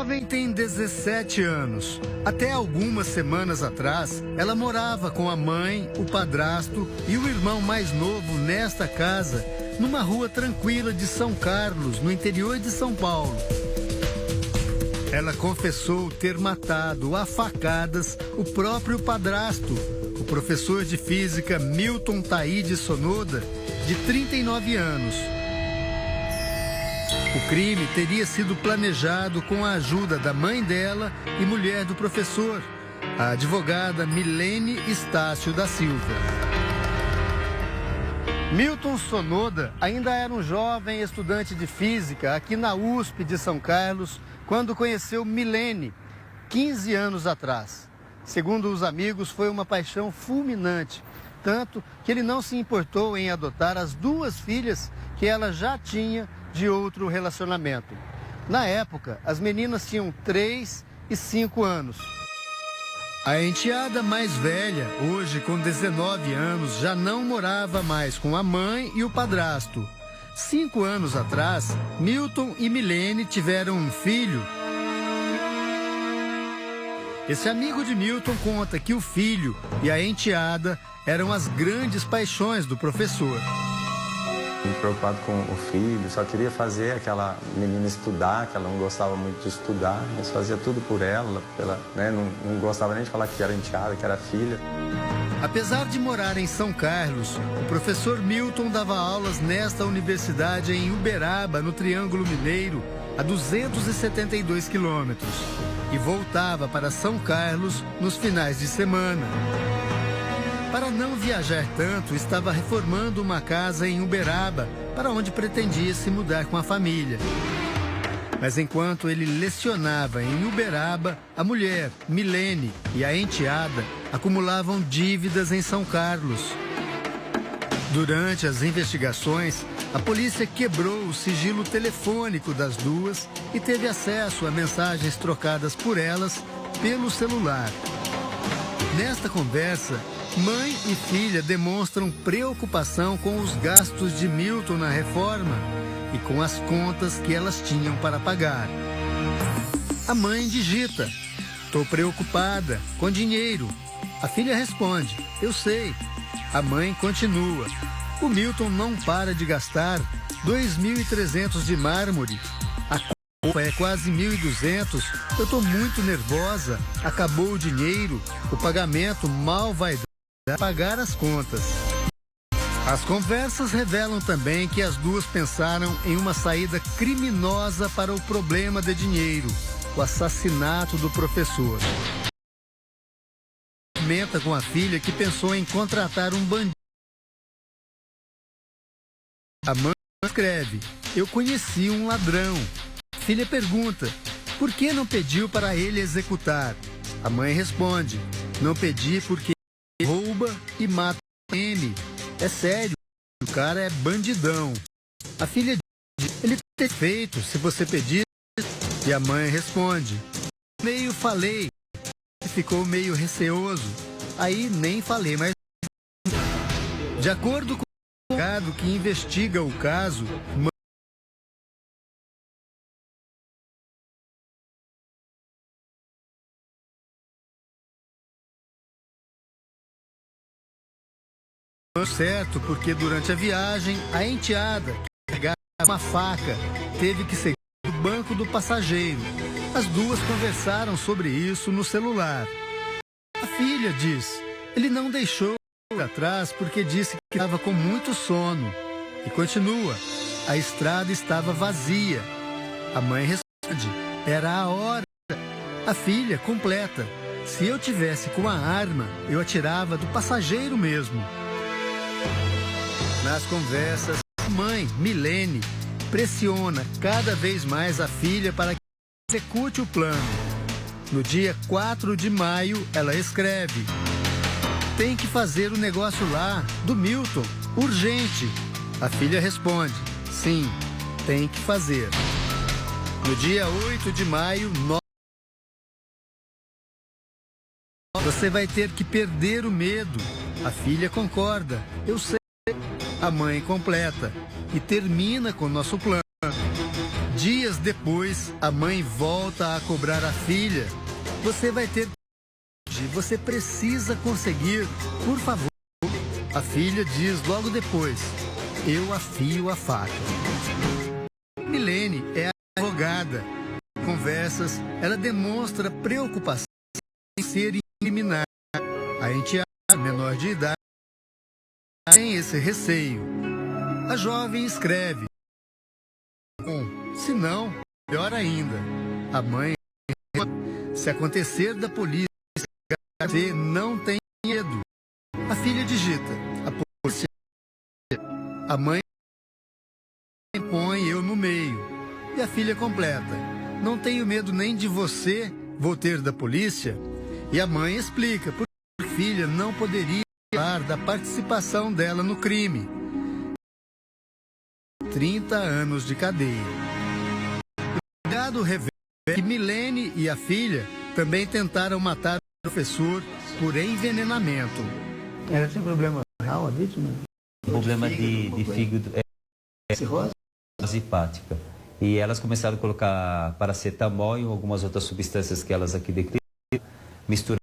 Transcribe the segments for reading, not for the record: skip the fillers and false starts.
jovem tem 17 anos. Até algumas semanas atrás, ela morava com a mãe, o padrasto e o irmão mais novo nesta casa, numa rua tranquila de São Carlos, no interior de São Paulo. Ela confessou ter matado a facadas o próprio padrasto, o professor de física Milton Taide Sonoda, de 39 anos. O crime teria sido planejado com a ajuda da mãe dela e mulher do professor, a advogada Milene Estácio da Silva. Milton Sonoda ainda era um jovem estudante de física aqui na USP de São Carlos quando conheceu Milene, 15 anos atrás. Segundo os amigos, foi uma paixão fulminante, tanto que ele não se importou em adotar as duas filhas que ela já tinha de outro relacionamento. Na época, as meninas tinham 3 e 5 anos. A enteada mais velha, hoje com 19 anos, já não morava mais com a mãe e o padrasto. 5 anos atrás, Milton e Milene tiveram um filho. Esse amigo de Milton conta que o filho e a enteada eram as grandes paixões do professor. Preocupado com o filho, só queria fazer aquela menina estudar, que ela não gostava muito de estudar, mas fazia tudo por ela, né? Não gostava nem de falar que era enteada, que era filha. Apesar de morar em São Carlos, o professor Milton dava aulas nesta universidade em Uberaba, no Triângulo Mineiro, a 272 quilômetros, e voltava para São Carlos nos finais de semana. Para não viajar tanto, estava reformando uma casa em Uberaba, para onde pretendia se mudar com a família. Mas enquanto ele lecionava em Uberaba, a mulher, Milene, e a enteada acumulavam dívidas em São Carlos. Durante as investigações, a polícia quebrou o sigilo telefônico das duas e teve acesso a mensagens trocadas por elas pelo celular. Nesta conversa, mãe e filha demonstram preocupação com os gastos de Milton na reforma e com as contas que elas tinham para pagar. A mãe digita: "Tô preocupada, com dinheiro." A filha responde: "Eu sei." A mãe continua: "O Milton não para de gastar 2.300 de mármore. A conta é quase 1.200. Eu tô muito nervosa. Acabou o dinheiro. O pagamento mal vai dar para pagar as contas." As conversas revelam também que as duas pensaram em uma saída criminosa para o problema de dinheiro: o assassinato do professor. Comenta com a filha que pensou em contratar um bandido. A mãe escreve: "Eu conheci um ladrão." A filha pergunta: "Por que não pediu para ele executar?" A mãe responde: "Não pedi porque ele rouba e mata ele. É sério, o cara é bandidão." A filha diz: "Ele tem feito, se você pedir." E a mãe responde: "Meio falei." Ficou meio receoso. Aí nem falei mais. De acordo com o advogado que investiga o caso, certo, porque durante a viagem, a enteada, que carregava uma faca, teve que seguir o banco do passageiro. As duas conversaram sobre isso no celular. A filha diz: "Ele não deixou atrás porque disse que estava com muito sono." E continua: "A estrada estava vazia." A mãe responde: "Era a hora." A filha completa: "Se eu tivesse com a arma, eu atirava do passageiro mesmo." Nas conversas, a mãe, Milene, pressiona cada vez mais a filha para que execute o plano. No dia 4 de maio, ela escreve: "Tem que fazer o negócio lá, do Milton, urgente." A filha responde: "Sim, tem que fazer." No dia 8 de maio, "Você vai ter que perder o medo." A filha concorda: "Eu sei." A mãe completa: "E termina com nosso plano. Dias depois, a mãe volta a cobrar a filha. Você vai ter que... Você precisa conseguir, por favor. A filha diz logo depois: eu afio a faca. Milene é a advogada. Em conversas, ela demonstra preocupação em ser incriminada. A enteada, menor de idade, tem esse receio. A jovem escreve: bom, se não, pior ainda. A mãe, se acontecer da polícia, você não tem medo. A filha digita: a polícia. A mãe põe eu no meio. E a filha completa: não tenho medo nem de você, vou ter da polícia. E a mãe explica por que a filha não poderia falar da participação dela no crime. 30 anos de cadeia. O delegado revela que Milene e a filha também tentaram matar o professor por envenenamento. Ela tem problema renal, a vítima? Problema de fígado, cirrose hepática. E elas começaram a colocar paracetamol e algumas outras substâncias que elas aqui descreveram, misturando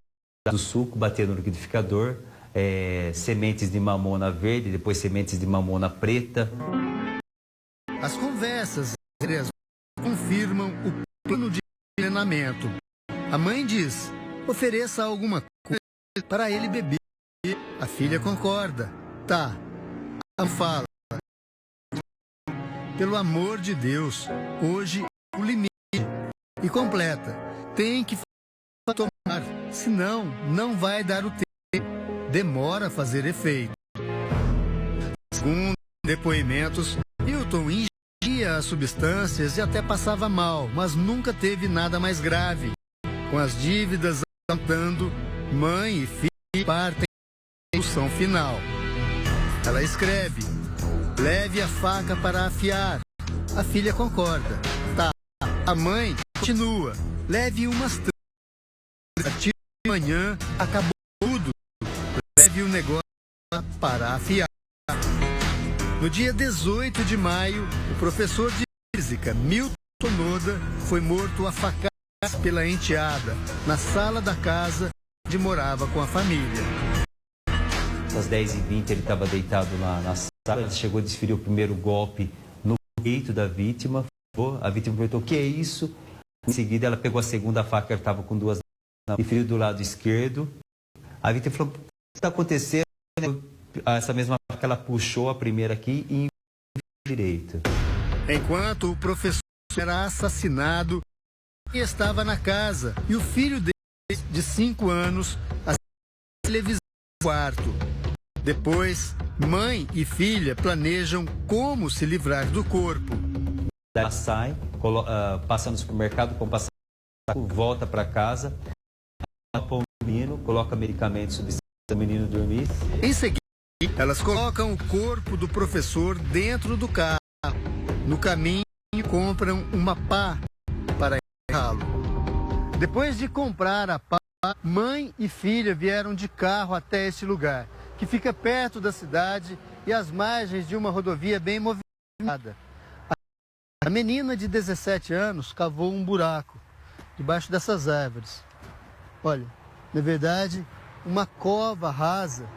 o suco, bater no liquidificador, sementes de mamona verde, depois sementes de mamona preta. As conversas entre as confirmam o plano de envenenamento. A mãe diz: ofereça alguma coisa para ele beber. A filha concorda. Tá. Ela fala: pelo amor de Deus, hoje é o limite. E completa: tem que tomar, senão não vai dar o tempo. Demora a fazer efeito. Segundo depoimentos, Hilton ingeria as substâncias e até passava mal, mas nunca teve nada mais grave. Com as dívidas aumentando, mãe e filha partem para a solução final. Ela escreve: leve a faca para afiar. A filha concorda. Tá. A mãe continua: leve umas 3. De manhã acabou tudo. Leve o negócio para afiar. No dia 18 de maio, o professor de física, Milton Noda, foi morto a facadas pela enteada, na sala da casa onde morava com a família. Às 10h20 ele estava deitado lá na sala, ele chegou a desferir o primeiro golpe no peito da vítima. A vítima perguntou: o que é isso? Em seguida ela pegou a segunda faca, ela estava com 2 e feriu do lado esquerdo. A vítima falou: o que está acontecendo? Essa mesma faca ela puxou a primeira aqui e direito. Enquanto o professor era assassinado, ele estava na casa e o filho dele, de 5 anos, assistia televisão no quarto. Depois, mãe e filha planejam como se livrar do corpo. Ela sai, passa no supermercado, volta para casa, põe o menino, coloca medicamentos, substâncias para o menino dormir. Em seguida, elas colocam o corpo do professor dentro do carro. No caminho, compram uma pá para enterrá-lo. Depois de comprar a pá, mãe e filha vieram de carro até este lugar, que fica perto da cidade e às margens de uma rodovia bem movimentada. A menina de 17 anos cavou um buraco debaixo dessas árvores. Olha, na verdade, uma cova rasa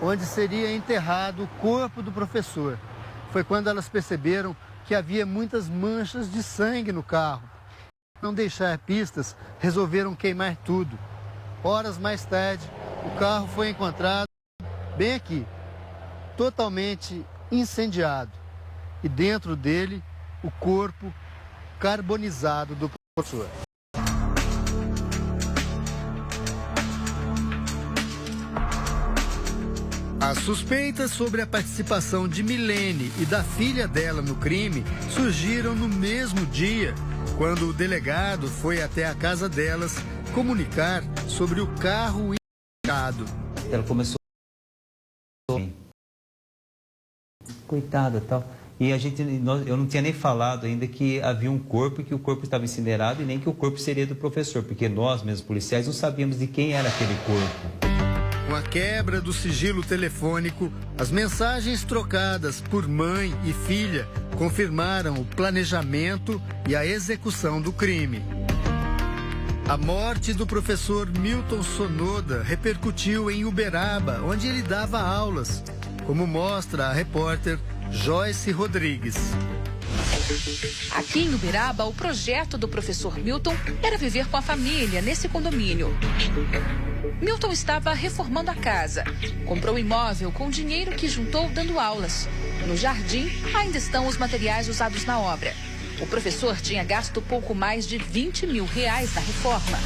onde seria enterrado o corpo do professor. Foi quando elas perceberam que havia muitas manchas de sangue no carro. Para não deixar pistas, resolveram queimar tudo. Horas mais tarde, o carro foi encontrado bem aqui, totalmente incendiado. E dentro dele, o corpo carbonizado do professor. As suspeitas sobre a participação de Milene e da filha dela no crime surgiram no mesmo dia, quando o delegado foi até a casa delas comunicar sobre o carro incendiado. Ela começou... Coitada, tal. E eu não tinha nem falado ainda que havia um corpo e que o corpo estava incinerado e nem que o corpo seria do professor, porque nós, mesmos policiais, não sabíamos de quem era aquele corpo. Com a quebra do sigilo telefônico, as mensagens trocadas por mãe e filha confirmaram o planejamento e a execução do crime. A morte do professor Milton Sonoda repercutiu em Uberaba, onde ele dava aulas, como mostra a repórter Joyce Rodrigues. Aqui em Uberaba, o projeto do professor Milton era viver com a família nesse condomínio. Milton estava reformando a casa. Comprou um imóvel com dinheiro que juntou dando aulas. No jardim, ainda estão os materiais usados na obra. O professor tinha gasto pouco mais de R$20 mil na reforma.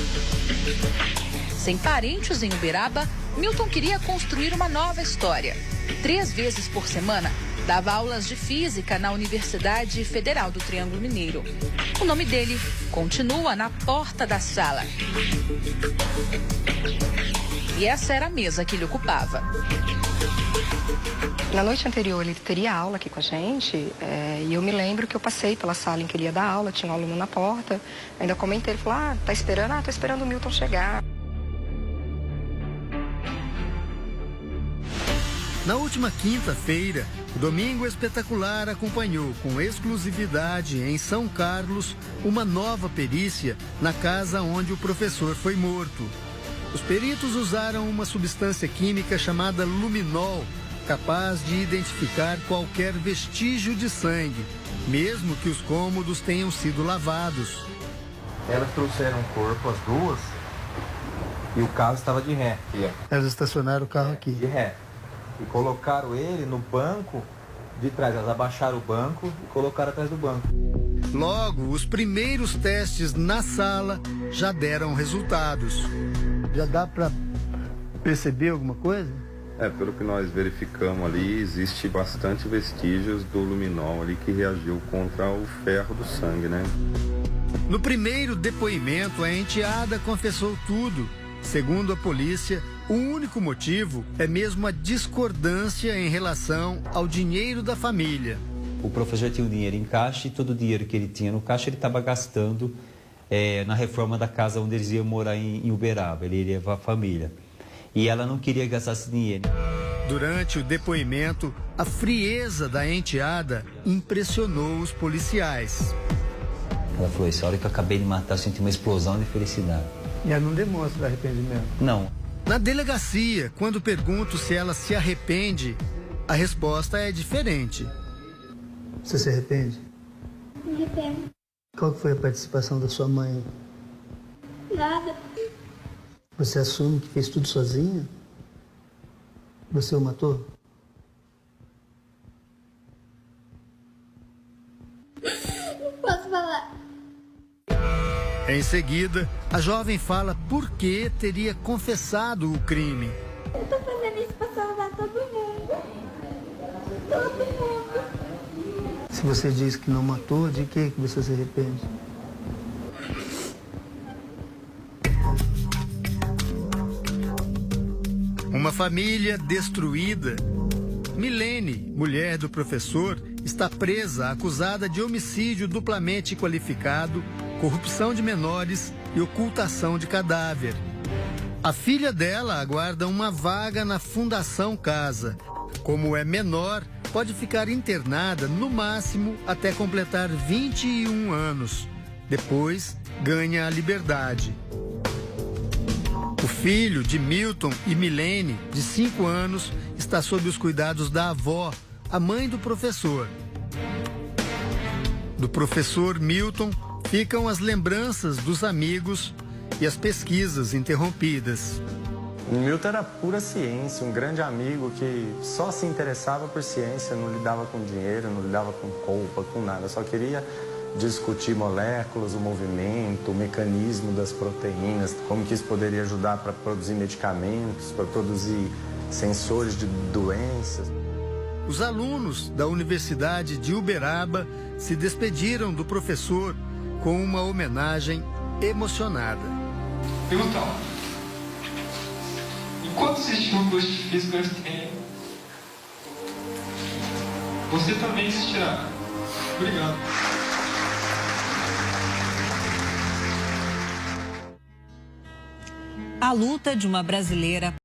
Sem parentes em Uberaba, Milton queria construir uma nova história. 3 vezes por semana, dava aulas de física na Universidade Federal do Triângulo Mineiro. O nome dele continua na porta da sala. E essa era a mesa que ele ocupava. Na noite anterior ele teria aula aqui com a gente e eu me lembro que eu passei pela sala em que ele ia dar aula, tinha um aluno na porta, ainda comentei, ele falou, tá esperando? Tô esperando o Milton chegar. Na última quinta-feira, o Domingo Espetacular acompanhou com exclusividade em São Carlos uma nova perícia na casa onde o professor foi morto. Os peritos usaram uma substância química chamada luminol, capaz de identificar qualquer vestígio de sangue, mesmo que os cômodos tenham sido lavados. Elas trouxeram o corpo, as duas, e o carro estava de ré. Elas estacionaram o carro aqui. De ré. E colocaram ele no banco de trás. Elas abaixaram o banco e colocaram atrás do banco. Logo, os primeiros testes na sala já deram resultados. Já dá para perceber alguma coisa? Pelo que nós verificamos ali, existe bastante vestígios do luminol ali que reagiu contra o ferro do sangue, né? No primeiro depoimento, a enteada confessou tudo. Segundo a polícia, o único motivo é mesmo a discordância em relação ao dinheiro da família. O professor tinha o dinheiro em caixa e todo o dinheiro que ele tinha no caixa ele estava gastando na reforma da casa onde eles iam morar em Uberaba. Ele ia levar a família. E ela não queria gastar esse dinheiro. Durante o depoimento, a frieza da enteada impressionou os policiais. Ela falou isso, a hora que eu acabei de matar, eu senti uma explosão de felicidade. E ela não demonstra arrependimento? Não. Na delegacia, quando pergunto se ela se arrepende, a resposta é diferente. Você se arrepende? Me arrependo. Qual foi a participação da sua mãe? Nada. Você assume que fez tudo sozinha? Você o matou? Não posso falar. Em seguida, a jovem fala por que teria confessado o crime. Eu tô fazendo isso pra salvar todo mundo. Todo mundo. Se você diz que não matou, de que você se arrepende? Uma família destruída. Milene, mulher do professor, está presa acusada de homicídio duplamente qualificado, corrupção de menores e ocultação de cadáver. A filha dela aguarda uma vaga na Fundação Casa. Como é menor, pode ficar internada no máximo até completar 21 anos. Depois, ganha a liberdade. O filho de Milton e Milene, de 5 anos, está sob os cuidados da avó, a mãe do professor. Do professor Milton ficam as lembranças dos amigos e as pesquisas interrompidas. O Milton era pura ciência, um grande amigo que só se interessava por ciência, não lidava com dinheiro, não lidava com roupa, com nada, só queria discutir moléculas, o movimento, o mecanismo das proteínas, como que isso poderia ajudar para produzir medicamentos, para produzir sensores de doenças. Os alunos da Universidade de Uberaba se despediram do professor com uma homenagem emocionada. Milton, enquanto você assistiu o curso de Física UFTM, você também assistirá. Obrigado. A luta de uma brasileira